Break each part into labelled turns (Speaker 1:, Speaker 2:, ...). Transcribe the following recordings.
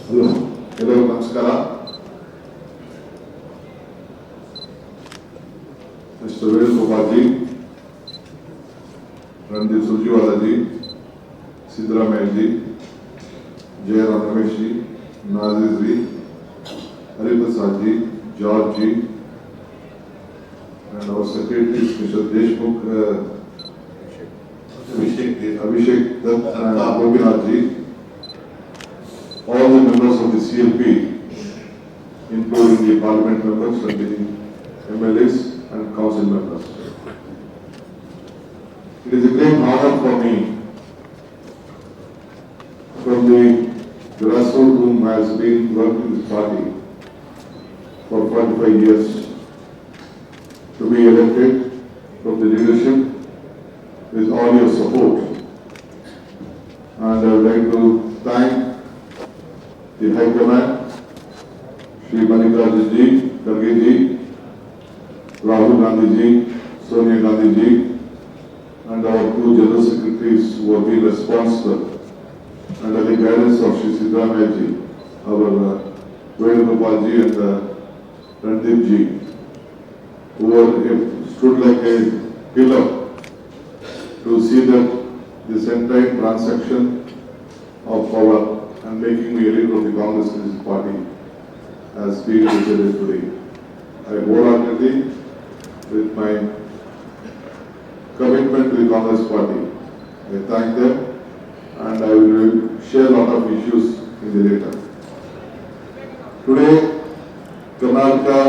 Speaker 1: Hello, ಎಲ್ಲರಿಗೂ ನಮಸ್ಕಾರ. Mister Venugopal ji, Randeep Surjewala ji, Siddaramaiah ji, Jairam Ramesh ji, Nazir ji, Hariprasad ji, George ji, and our secretaries Mr. Deshmukh, Abhishek Dutt and Gopinath ji, all the members of the CLP, including the parliament members and the MLAs and council members. It is a great honor for me from the grassroots whom has been working this party for 45 years to be elected from the leadership with all your support. And I would like to thank the High Command, Shri Mallikarjun ji, Kharge ji, Rahul Gandhi ji, Sonia Gandhi ji, and our two general secretaries who have been responsible under the guidance of Shri Siddaramaiah ji, our Venugopal ji and Randeep ji, who stood like a pillar to see that this entire transaction of power and making me a leader of the Congress party has been decided today. I wholeheartedly, with my commitment to the Congress party, I thank them and I will share a lot of issues in the later. Today, Karnataka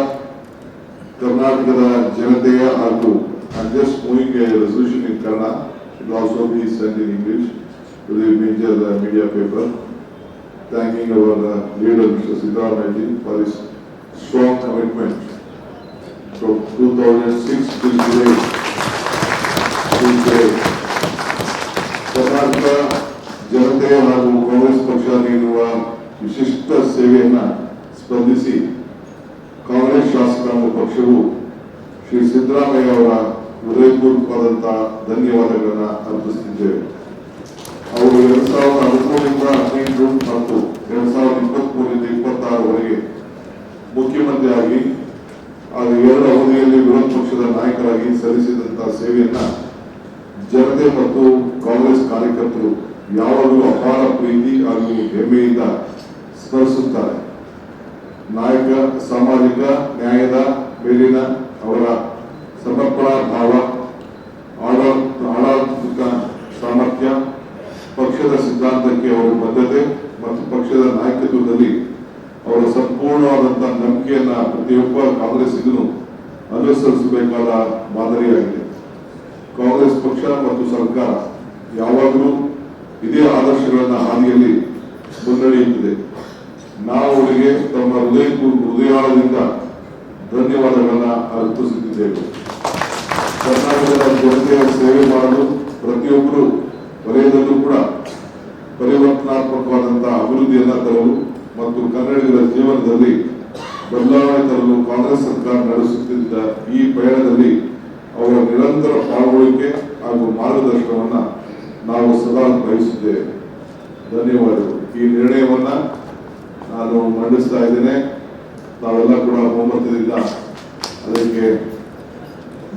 Speaker 1: Janateya Arku, I am just moving a resolution in Kannada. It will also be sent in English to the major media paper, thanking our leader Mr. Siddaramaiah ji for his strong commitment from 2006 till today. Karnataka ಜನತೆ ಹಾಗೂ ಕಾಂಗ್ರೆಸ್ ಪಕ್ಷ ನೀಡುವ ವಿಶಿಷ್ಟ ಸೇವೆಯನ್ನು ಸ್ಪಂದಿಸಿ ಕಾಂಗ್ರೆಸ್ ಶಾಸಕಾಂಗ ಪಕ್ಷವು ಶ್ರೀ ಸಿದ್ದರಾಮಯ್ಯ ಅವರ ಹೃದಯಪೂರ್ವಕವಾದಂತಹ ಧನ್ಯವಾದಗಳನ್ನು ಅರ್ಪಿಸುತ್ತಿದ್ದೇವೆ. ಅವರು 2013 ಮತ್ತು 2023-26ವರೆಗೆ ಮುಖ್ಯಮಂತ್ರಿಯಾಗಿ ಹಾಗೂ 2 ಅವಧಿಯಲ್ಲಿ ವಿರೋಧ ಪಕ್ಷದ ನಾಯಕರಾಗಿ ಸಲ್ಲಿಸಿದಂತಹ ಸೇವೆಯನ್ನ ಜನತೆ ಮತ್ತು ಕಾಂಗ್ರೆಸ್ ಕಾರ್ಯಕರ್ತರು ಯಾವಾಗಲೂ ಅಪಾರ ಪ್ರೀತಿ ಹಾಗೂ ಹೆಮ್ಮೆಯಿಂದ ಸ್ಮರಿಸುತ್ತಾರೆ. ನಾಯಕ ಸಾಮಾಜಿಕ ನ್ಯಾಯದ ಮೇಲಿನ ಅವರ ಸಮರ್ಪಣಾ ಭಾವ, ಆಡಳಿತ ಸಾಮರ್ಥ್ಯ, ಪಕ್ಷದ ಸಿದ್ಧಾಂತಕ್ಕೆ ಅವರ ಬದ್ಧತೆ ಮತ್ತು ಪಕ್ಷದ ನಾಯಕತ್ವದಲ್ಲಿ ಅವರ ಸಂಪೂರ್ಣವಾದಂತಹ ನಂಬಿಕೆಯನ್ನ ಪ್ರತಿಯೊಬ್ಬ ಕಾಂಗ್ರೆಸ್ಸಿಗನು ಅನುಸರಿಸಬೇಕಾದ ಮಾದರಿಯಾಗಿದೆ. ಕಾಂಗ್ರೆಸ್ ಪಕ್ಷ ಮತ್ತು ಸರ್ಕಾರ ಯಾವಾಗಲೂ ಇದೇ ಆದರ್ಶಗಳನ್ನ ಹಾದಿಯಲ್ಲಿ ಮುನ್ನಡೆಯುತ್ತದೆ. ನಾವು ಅವರಿಗೆ ತಮ್ಮ ಹೃದಯಾಳದಿಂದ ಧನ್ಯವಾದಗಳನ್ನ ಅರ್ಪಿಸುತ್ತಿದ್ದೇವೆ. ಕರ್ನಾಟಕದ ಜನತೆಯ ಸೇವೆ ಮಾಡಲು ಪ್ರತಿಯೊಬ್ಬರು ವಲಯದಲ್ಲೂ ಕೂಡ ಪರಿವರ್ತನಾತ್ಮಕವಾದಂತಹ ಅಭಿವೃದ್ಧಿಯನ್ನ ತರಲು ಮತ್ತು ಕನ್ನಡಿಗರ ಜೀವನದಲ್ಲಿ ಬದಲಾವಣೆ ತರಲು ಕಾಂಗ್ರೆಸ್ ಸರ್ಕಾರ ನಡೆಸುತ್ತಿದ್ದ ಈ ಪಯಣದಲ್ಲಿ ಅವರ ನಿರಂತರ ಪಾಲ್ಗೊಳ್ಳುವಿಕೆ ಹಾಗೂ ಮಾರ್ಗದರ್ಶನವನ್ನ ನಾವು ಸದಾ ಬಯಸುತ್ತೇವೆ. ಧನ್ಯವಾದಗಳು. ಈ ನಿರ್ಣಯವನ್ನ ನಾನು ಮಂಡಿಸ್ತಾ ಇದ್ದೇನೆ. ನಾವೆಲ್ಲ ಕೂಡ ಬಹುಮತದಿಂದ ಅದಕ್ಕೆ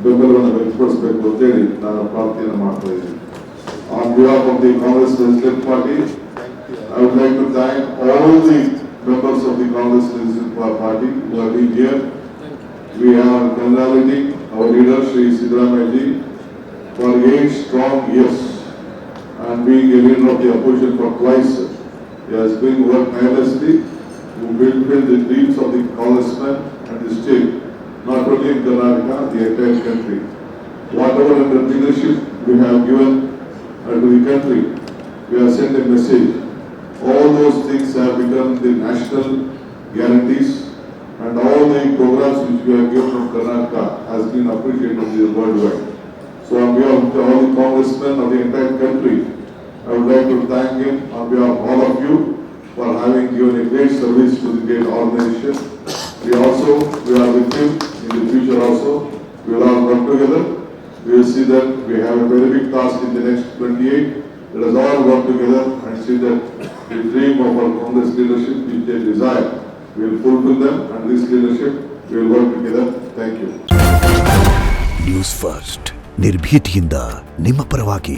Speaker 1: ಬೆಂಬಲವನ್ನು ವ್ಯಕ್ತಪಡಿಸಬೇಕು ಅಂತೇಳಿ ನಾನು ಪ್ರಾರ್ಥನೆ ಮಾಡ್ತಾ ಇದ್ದೀನಿ. On behalf of the Congress Legislative Party, I would like to thank all the members of the Congress Legislative Party who have been here. We are congratulating our leader Shri Siddaramaiah ji for 8 strong years and being a leader of the opposition for twice. He has been worked tirelessly to fulfill the dreams of the congressmen and the state, not only in Karnataka, the entire country. Whatever under leadership we have given to the country, we have sent a message. All those things have become the national guarantees, and all the programs which we have given from Karnataka has been appreciated worldwide. So on behalf of all the congressmen of the entire country, I would like to thank him on behalf of all of you for having given a great service to the great organization. We are with him in the future also. We will all work together. We will see that we have a very big task in the next 28. Let us all work together and see that the dream of our Congress leadership they desire. We will fulfill them, and this leadership will work together. Thank you.
Speaker 2: News first ನಿರ್ಭೀತಿಯಿಂದ ನಿಮ್ಮ ಪರವಾಗಿ.